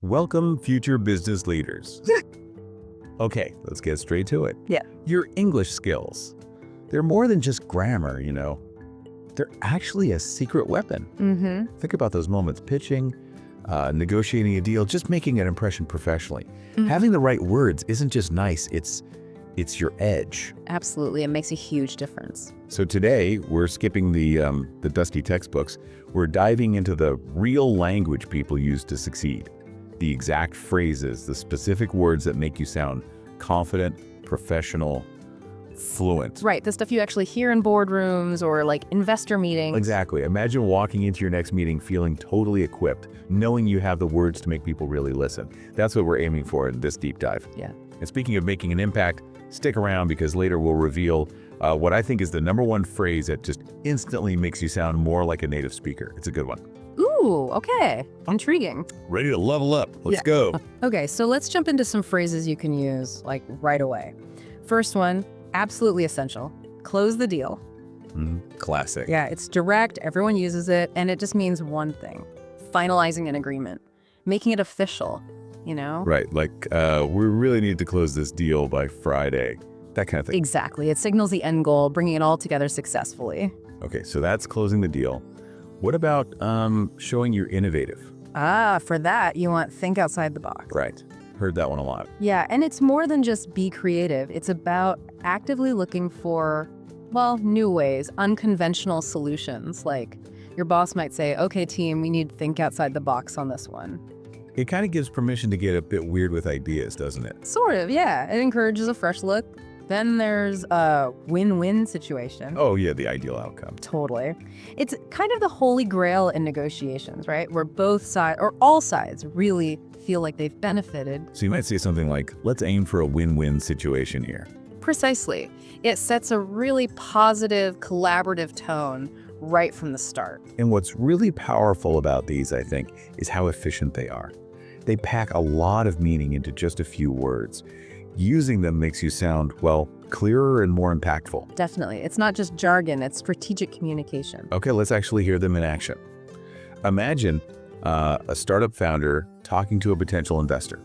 Welcome, future business leaders. Okay, let's get straight to it. Yeah. Your English skills. They're more than just grammar, you know. They're actually a secret weapon. Mm-hmm. Think about those moments: pitching, negotiating a deal, just making an impression professionally. Having the right words isn't just nice, it's your edge. Absolutely. It makes a huge difference. So today, we're skipping the dusty textbooks. We're diving into the real language people use to succeed. The exact phrases, the specific words that make you sound confident, professional, fluent. Right. The stuff you actually hear in boardrooms or like investor meetings. Exactly. Imagine walking into your next meeting feeling totally equipped, knowing you have the words to make people really listen. That's what we're aiming for in this deep dive. Yeah. And speaking of making an impact, stick around because later we'll reveal what I think is the #1 phrase that just instantly makes you sound more like a native speaker. It's a good one. Ooh, okay. Intriguing. Ready to level up. Let's Yeah. go. Okay, so let's jump into some phrases you can use like right away. First one, absolutely essential. Close the deal. Classic. Yeah, it's direct. Everyone uses it. And it just means one thing: finalizing an agreement, making it official, you know? Right. Like, we really need to close this deal by Friday. That kind of thing. Exactly. It signals the end goal, bringing it all together successfully. Okay, so that's closing the deal. What about showing you're innovative? For that, you want think outside the box. Right. Heard that one a lot. Yeah, and it's more than just be creative. It's about actively looking for, well, new ways, unconventional solutions. Like your boss might say, okay, team, we need to think outside the box on this one. It kind of gives permission to get a bit weird with ideas, doesn't it? Sort of, yeah. It encourages a fresh look. Then there's a win-win situation. Oh, yeah, the ideal outcome. Totally. It's kind of the holy grail in negotiations, right? Where both sides, or all sides, really feel like they've benefited. So you might say something like, let's aim for a win-win situation here. Precisely. It sets a really positive, collaborative tone right from the start. And what's really powerful about these, I think, is how efficient they are. They pack a lot of meaning into just a few words. Using them makes you sound, well, clearer and more impactful. Definitely. It's not just jargon, it's strategic communication. Okay, let's actually hear them in action. Imagine a startup founder talking to a potential investor.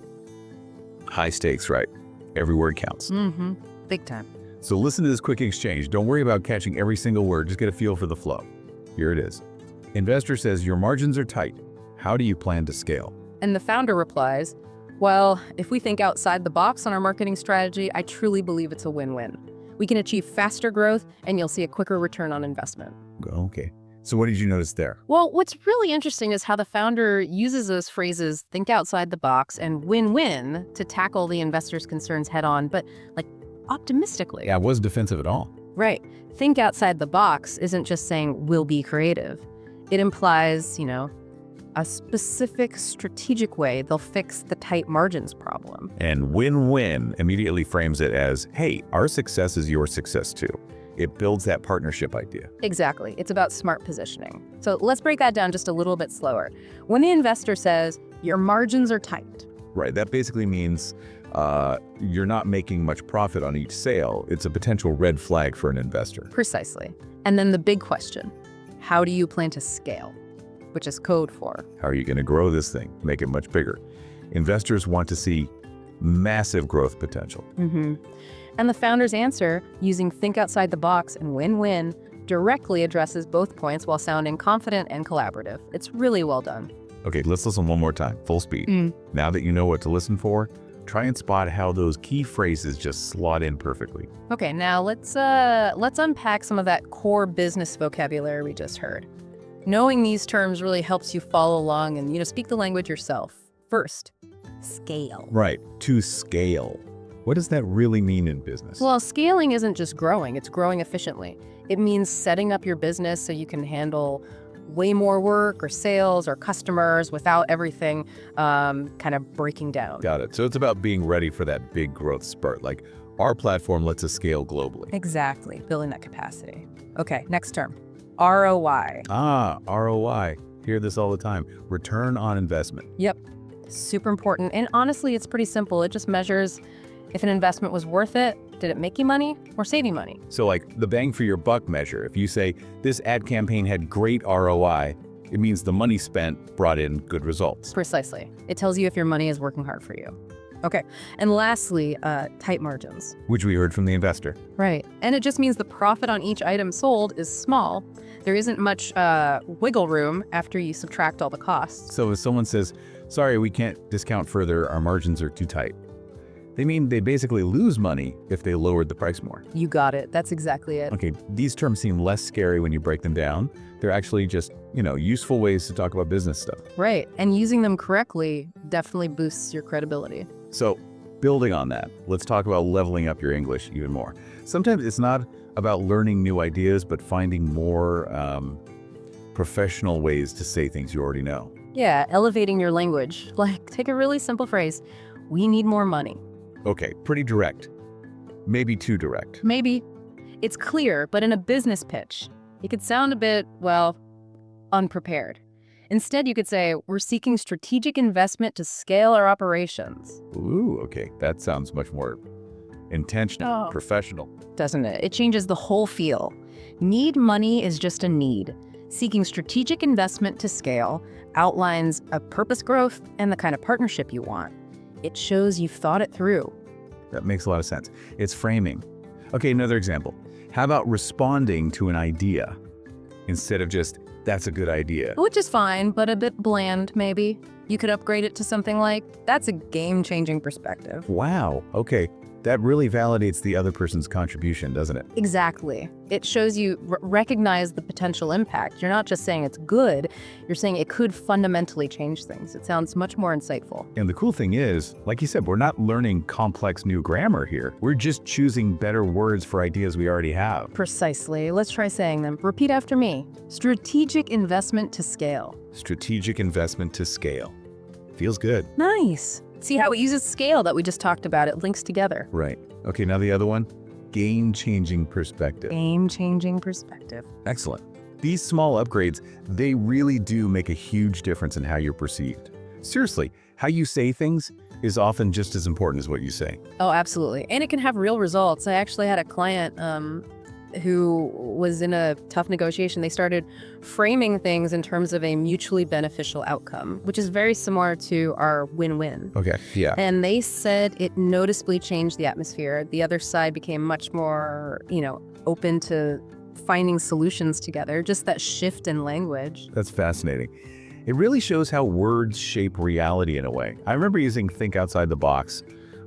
High stakes, right? Every word counts. Mm-hmm. Big time. So listen to this quick exchange. Don't worry about catching every single word. Just get a feel for the flow. Here it is. Investor says, your margins are tight. How do you plan to scale? And the founder replies, well, if we think outside the box on our marketing strategy, I truly believe it's a win-win. We can achieve faster growth and you'll see a quicker return on investment. Okay. So what did you notice there? Well, what's really interesting is how the founder uses those phrases, think outside the box and win-win, to tackle the investor's concerns head on, but like optimistically. Yeah, it wasn't defensive at all. Right. Think outside the box isn't just saying we'll be creative. It implies, a specific strategic way they'll fix the tight margins problem. And win-win immediately frames it as, hey, our success is your success too. It builds that partnership idea. Exactly. It's about smart positioning. So let's break that down just a little bit slower. When the investor says, your margins are tight. Right, that basically means you're not making much profit on each sale. It's a potential red flag for an investor. Precisely. And then the big question, how do you plan to scale? Which is code for, how are you going to grow this thing, make it much bigger? Investors want to see massive growth potential. And the founder's answer, using think outside the box and win-win, directly addresses both points while sounding confident and collaborative. It's really well done. Okay, let's listen one more time, full speed. Now that you know what to listen for, try and spot how those key phrases just slot in perfectly. Okay, now let's unpack some of that core business vocabulary we just heard. Knowing these terms really helps you follow along and, speak the language yourself. First, scale. Right, to scale. What does that really mean in business? Well, scaling isn't just growing, it's growing efficiently. It means setting up your business so you can handle way more work or sales or customers without everything kind of breaking down. Got it. So it's about being ready for that big growth spurt. Like our platform lets us scale globally. Exactly, building that capacity. Okay, next term, ROI. ROI. Hear this all the time. Return on investment. Yep, super important. And honestly, it's pretty simple. It just measures if an investment was worth it. Did it make you money or save you money? So like the bang for your buck measure. If you say this ad campaign had great ROI, It means the money spent brought in good results. Precisely. It tells you if your money is working hard for you. Okay. And lastly, tight margins. Which we heard from the investor. Right. And it just means the profit on each item sold is small. There isn't much wiggle room after you subtract all the costs. So if someone says, sorry, we can't discount further, our margins are too tight, they mean they basically lose money if they lowered the price more. You got it. That's exactly it. Okay, these terms seem less scary when you break them down. They're actually just, useful ways to talk about business stuff. Right. And using them correctly definitely boosts your credibility. So building on that, let's talk about leveling up your English even more. Sometimes it's not about learning new ideas, but finding more professional ways to say things you already know. Yeah, elevating your language. Like, take a really simple phrase. We need more money. Okay, pretty direct. Maybe too direct. Maybe. It's clear, but in a business pitch, it could sound a bit, unprepared. Instead, you could say, we're seeking strategic investment to scale our operations. Ooh, okay. That sounds much more intentional, professional. Doesn't it? It changes the whole feel. Need money is just a need. Seeking strategic investment to scale outlines a purpose growth and the kind of partnership you want. It shows you've thought it through. That makes a lot of sense. It's framing. Okay, another example. How about responding to an idea instead of just, that's a good idea? Which is fine, but a bit bland, maybe. You could upgrade it to something like, that's a game-changing perspective. Wow, okay. That really validates the other person's contribution, doesn't it? Exactly. It shows you recognize the potential impact. You're not just saying it's good, you're saying it could fundamentally change things. It sounds much more insightful. And the cool thing is, like you said, we're not learning complex new grammar here. We're just choosing better words for ideas we already have. Precisely. Let's try saying them. Repeat after me. Strategic investment to scale. Strategic investment to scale. Feels good. Nice. See how it uses scale that we just talked about? It links together. Right. Okay, now the other one. Game-changing perspective. Game-changing perspective. Excellent. These small upgrades, they really do make a huge difference in how you're perceived. Seriously, how you say things is often just as important as what you say. Oh, absolutely. And it can have real results. I actually had a client who was in a tough negotiation. They started framing things in terms of a mutually beneficial outcome, which is very similar to our win-win. Okay, yeah. And they said it noticeably changed the atmosphere. The other side became much more, open to finding solutions together, just that shift in language. That's fascinating. It really shows how words shape reality in a way. I remember using think outside the box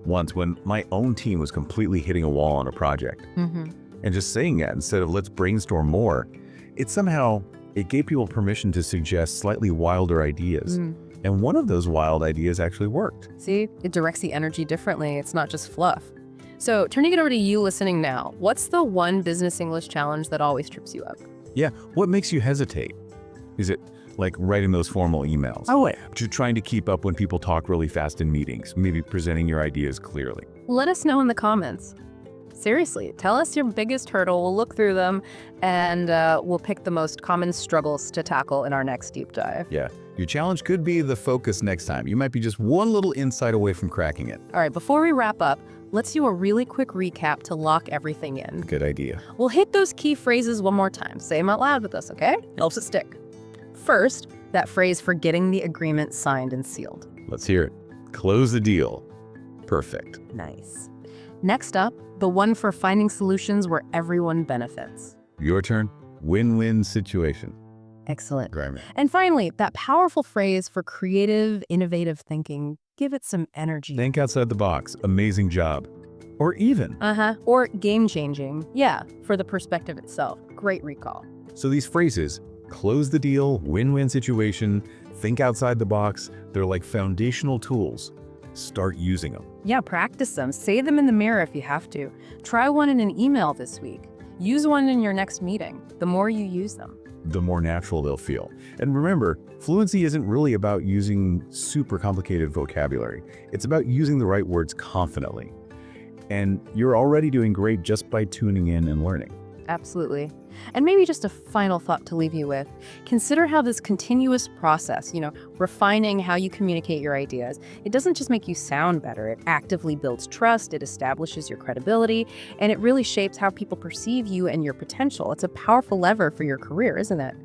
once when my own team was completely hitting a wall on a project. Mm-hmm. And just saying that instead of let's brainstorm more, it gave people permission to suggest slightly wilder ideas. And one of those wild ideas actually worked. See, it directs the energy differently. It's not just fluff. So turning it over to you listening now, what's the one business English challenge that always trips you up? Yeah, what makes you hesitate? Is it like writing those formal emails? Oh, To trying to keep up when people talk really fast in meetings, maybe presenting your ideas clearly. let us know in the comments. Seriously, tell us your biggest hurdle. We'll look through them and we'll pick the most common struggles to tackle in our next deep dive. Yeah, your challenge could be the focus next time. You might be just one little insight away from cracking it. All right, before we wrap up, let's do a really quick recap to lock everything in. Good idea. We'll hit those key phrases one more time. Say them out loud with us, okay? Helps it stick. First, that phrase for getting the agreement signed and sealed. Let's hear it. Close the deal. Perfect. Nice. Next up, the one for finding solutions where everyone benefits. Your turn. Win-win situation. Excellent. Grammar. And finally, that powerful phrase for creative, innovative thinking. Give it some energy. Think outside the box. Amazing job. Or even. Or game-changing. Yeah, for the perspective itself. Great recall. So these phrases, close the deal, win-win situation, think outside the box, they're like foundational tools. Start using them. Yeah, practice them. Say them in the mirror if you have to. Try one in an email this week. Use one in your next meeting. The more you use them, the more natural they'll feel. And remember, fluency isn't really about using super complicated vocabulary. It's about using the right words confidently. And you're already doing great just by tuning in and learning. Absolutely. And maybe just a final thought to leave you with. Consider how this continuous process, refining how you communicate your ideas, it doesn't just make you sound better. It actively builds trust, it establishes your credibility, and it really shapes how people perceive you and your potential. It's a powerful lever for your career, isn't it?